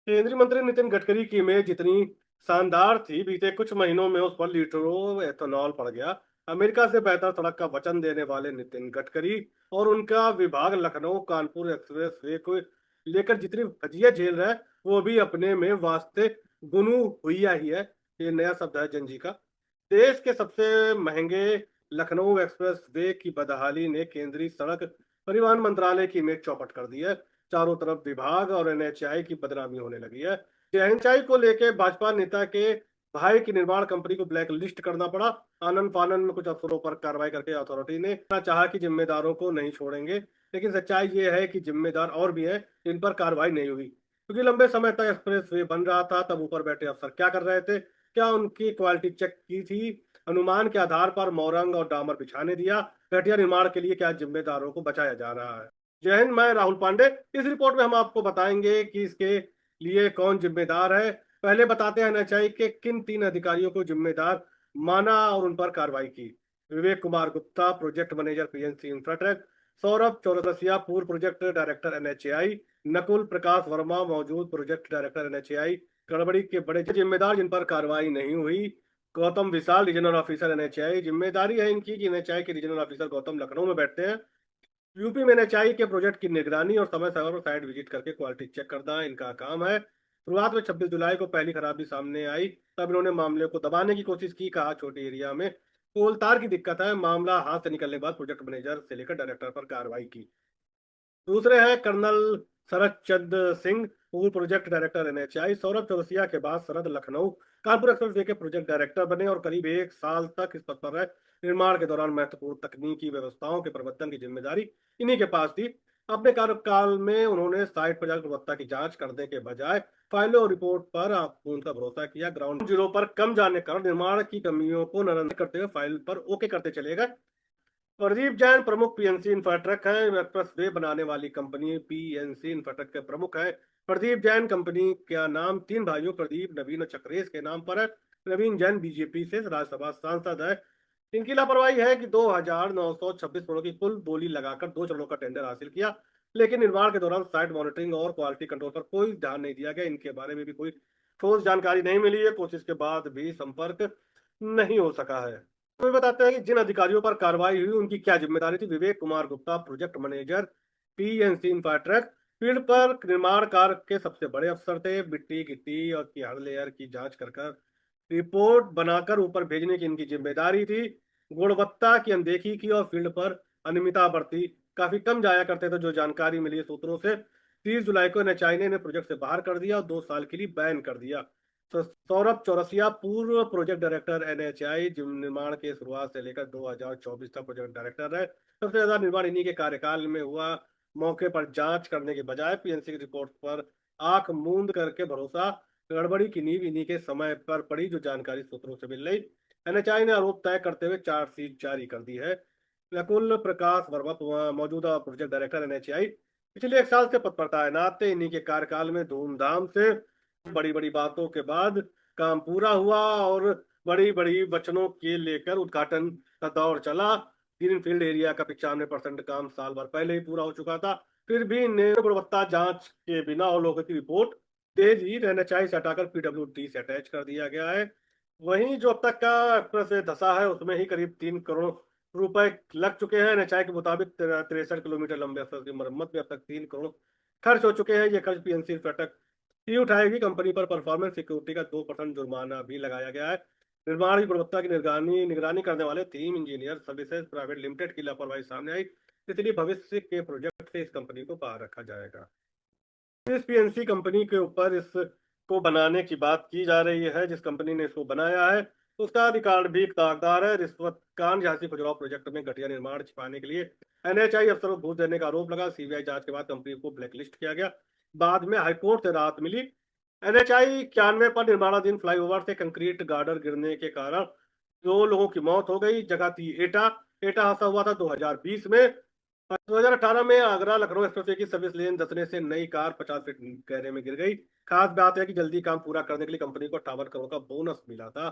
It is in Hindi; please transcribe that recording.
केंद्रीय मंत्री नितिन गडकरी की इमेज जितनी शानदार थी, बीते कुछ महीनों में उस पर लीटरों एथेनॉल पड़ गया। अमेरिका से बेहतर सड़क का वचन देने वाले नितिन गडकरी और उनका विभाग लखनऊ कानपुर एक्सप्रेस वे को लेकर जितनी फजियत झेल रहा है, वो भी अपने में वास्ते गुनू हुई ही है। ये नया शब्द है जंजी का। देश के सबसे महंगे लखनऊ एक्सप्रेस वे की बदहाली ने केंद्रीय सड़क परिवहन मंत्रालय की इमेज चौपट कर दी है। चारों तरफ विभाग और एनएचआई की बदनामी होने लगी है। एनएचआई को लेके भाजपा नेता के भाई की निर्माण कंपनी को ब्लैक लिस्ट करना पड़ा। आनंद फानन में कुछ अफसरों पर कार्रवाई करके अथॉरिटी ने चाहा कि जिम्मेदारों को नहीं छोड़ेंगे, लेकिन सच्चाई ये है कि जिम्मेदार और भी है जिन पर कार्रवाई नहीं हुई, क्योंकि लंबे समय तक एक्सप्रेस वे बन रहा था। तब ऊपर बैठे अफसर क्या कर रहे थे? क्या उनकी क्वालिटी चेक की थी? अनुमान के आधार पर मोरंग और डामर बिछाने दिया? घटिया निर्माण के लिए क्या जिम्मेदारों को बचाया जा रहा है? जय हिंद, मैं राहुल पांडे। इस रिपोर्ट में हम आपको बताएंगे कि इसके लिए कौन जिम्मेदार है। पहले बताते हैं एनएचआई के किन 3 अधिकारियों को जिम्मेदार माना और उन पर कार्रवाई की। Vivek Kumar Gupta, project manager PNC Infratech. Saurabh Chaurasia, पूर्व project director NHAI. Nakul Prakash Verma, मौजूद प्रोजेक्ट डायरेक्टर एनएचएआई। गड़बड़ी के बड़े जिम्मेदार जिन पर कार्रवाई नहीं हुई। गौतम विशाल, रीजनल ऑफिसर एनएचएआई। जिम्मेदारी है इनकी कि एनएचएआई के रीजनल ऑफिसर गौतम लखनऊ में बैठते हैं। यूपी में एनएचआई के प्रोजेक्ट की निगरानी और समय समय पर साइट विजिट करके क्वालिटी चेक करना इनका काम है। शुरुआत में 26 जुलाई को पहली खराबी सामने आई, तब इन्होंने मामले को दबाने की कोशिश की। कहा छोटी एरिया में पोल तार की दिक्कत है। मामला हाथ से निकलने के बाद प्रोजेक्ट मैनेजर से लेकर डायरेक्टर पर कार्रवाई की। दूसरे हैं कर्नल शरद चंद्र सिंह, पूर्व project director NHI. Saurabh Chaurasia के बाद शरद लखनऊ कानपुर एक्सप्रेस वे के प्रोजेक्ट डायरेक्टर बने और करीब 1 साल तक इस पद पर रहे। निर्माण के दौरान महत्वपूर्ण तकनीकी व्यवस्थाओं के प्रबंधन की जिम्मेदारी इन्हीं के पास थी। अपने कार्यकाल में उन्होंने साइट पर जाकर गुणवत्ता की जांच करने के बजाय फाइलों और रिपोर्ट पर उनका भरोसा किया। ग्राउंड जीरो पर कम जाने का निर्माण की कमियों को नजरअंदाज करते हुए फाइल पर ओके करते चले गए। प्रदीप जैन प्रमुख पीएनसी इंफ्राटेक है। एक्सप्रेस वे बनाने वाली कंपनी पीएनसी इंफ्राटेक के प्रमुख है। प्रदीप जैन कंपनी का नाम 3 भाइयों प्रदीप, नवीन और चक्रेश के नाम पर है। नवीन जैन बीजेपी से राज्यसभा सांसद है। इनकी लापरवाही है कि 2,926 करोड़ की कुल बोली लगाकर 2 चरणों का टेंडर हासिल किया, लेकिन निर्माण के दौरान साइट मॉनिटरिंग और क्वालिटी कंट्रोल पर कोई ध्यान नहीं दिया गया। इनके बारे में भी कोई ठोस जानकारी नहीं मिली है। कोशिश के बाद भी संपर्क नहीं हो सका है। तो बताते हैं कि जिन अधिकारियों पर कार्रवाई हुई उनकी क्या जिम्मेदारी थी। Vivek Kumar Gupta, project manager PNC Infratech, field पर निर्माण कार्य के सबसे बड़े अफसर थे। मिट्टी गिट्टी और की हर लेयर की जांच कर रिपोर्ट बनाकर ऊपर भेजने की इनकी जिम्मेदारी थी। गुणवत्ता की अनदेखी की और फील्ड पर अनियमितता बरती। काफी कम जाया करते थे। जो जानकारी मिली है सूत्रों से, 30 जुलाई को एनएचआई ने प्रोजेक्ट से बाहर कर दिया और 2 साल के लिए बैन कर दिया। सौरभ चौरसिया, पूर्व प्रोजेक्ट डायरेक्टर एनएचआई, जिम निर्माण के शुरुआत से लेकर 2024 तक प्रोजेक्ट डायरेक्टर है। सबसे ज्यादा निर्माण इन्हीं के कार्यकाल में हुआ। मौके पर जांच करने के बजाय पीएनसी की रिपोर्ट पर आंख मूंद करके भरोसा। गड़बड़ी की नींव इन्हीं के समय पर पड़ी, जो जानकारी सूत्रों से मिल रही। एनएचआई ने आरोप तय करते हुए चार्जशीट जारी कर दी है। नकुल प्रकाश वर्मा, मौजूदा प्रोजेक्ट डायरेक्टर एनएचआई, पिछले 1 साल से पद पर तैनात थे। इन्हीं के कार्यकाल में धूमधाम से बड़ी बड़ी बातों के बाद काम पूरा हुआ और बड़ी बड़ी वचनों के लेकर उद्घाटन का दौर चला। ग्रीन फील्ड एरिया का 95% काम साल भर पहले ही पूरा हो चुका था। फिर भी इन्हें गुणवत्ता जांच के बिना अवलोकन की रिपोर्ट तेज ही एनएचआई से हटाकर पीडब्ल्यूडी से अटैच कर दिया गया है। वहीं जो अब तक का एक्सप्रेस वे धसा है, उसमें ही करीब 3 करोड़ रुपए लग चुके हैं। एनएचआई के मुताबिक 63 किलोमीटर लंबे एक्सप्रेस की मरम्मत में अब तक 3 करोड़ खर्च हो चुके हैं। ये खर्च पीएनसी फी उठाएगी। कंपनी पर परफॉर्मेंस सिक्योरिटी का 2% जुर्माना भी लगाया गया है। निर्माण की गुणवत्ता की निगरानी निगरानी करने वाले theme engineer services private limited की लापरवाही सामने आई, इसलिए भविष्य के प्रोजेक्ट से इस कंपनी को बाहर रखा जाएगा। इस पीएनसी कंपनी के ऊपर इसको बनाने की बात की जा रही है। जिस कंपनी ने इसको बनाया है उसका रिकॉर्ड भी दागदार है। रिश्वत कांड झांसी खजुराहो प्रोजेक्ट में घटिया निर्माण छिपाने के लिए एनएचआई अफसरों को घूस देने का आरोप लगा। सीबीआई जांच के बाद कंपनी को ब्लैकलिस्ट किया गया। बाद में हाईकोर्ट से राहत मिली। एनएचआई 91 पर निर्माणाधीन फ्लाईओवर से कंक्रीट गार्डर गिरने के कारण 2 लोगों की मौत हो गई। जगह थी एटा। एटा हादसा हुआ था 2020 में। 2018 में आगरा लखनऊ एक्सप्रेसवे की सर्विस लेन धंसने से नई कार 50 फीट गहरे में गिर गई। खास बात है कि जल्दी काम पूरा करने के लिए कंपनी को 58 करोड़ का बोनस मिला था।